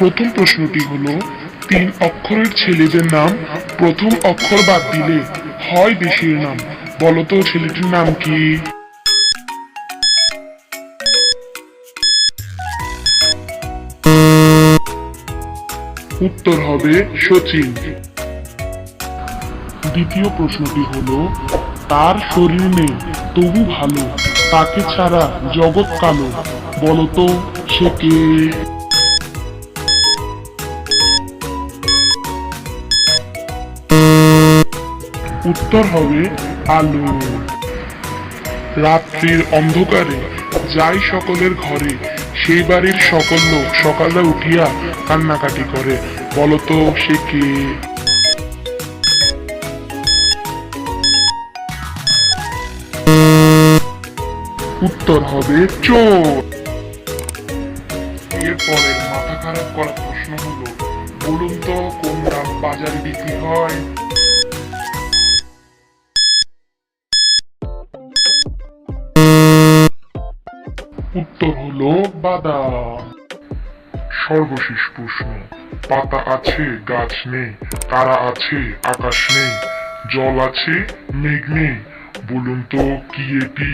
প্রথম প্রশ্নটি হলো, 3 অক্ষরের ছেলেদের নাম প্রথম অক্ষর বাদ দিলে হয় দেশের নাম। বলতো ছেলেটির নাম কি? উত্তর হবে শচীন। দ্বিতীয় প্রশ্নটি হলো, তার শরীর নেই তবু ভালো, তাকে ছাড়া জগৎ কালো। বলতো সে কে? উত্তর হবে আলো। রাত্রির অন্ধকারে যাই সকলের ঘরে, সেই বাড়ির সকল লোক সকালে উঠিয়া কান্নাকাটি করে। বলতো সে কে? উত্তর হবে চোর। এরপরের মাথা খারাপ করা প্রশ্ন হলো, বলুন তো কোন ডাব বাজারে বিক্রি হয়? উত্তর হলো বাদাম। সর্বশেষ প্রশ্ন, পাতা আছে গাছ নেই, তারা আছে আকাশ নেই, জল আছে মেঘ নেই। বলুন তো কি এটি?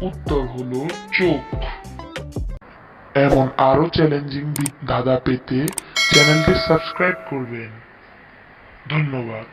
উত্তর হলো চোখ। এমন আরো চ্যালেঞ্জিং ধাঁধা পেতে চ্যানেলটি সাবস্ক্রাইব করবেন। ধন্যবাদ।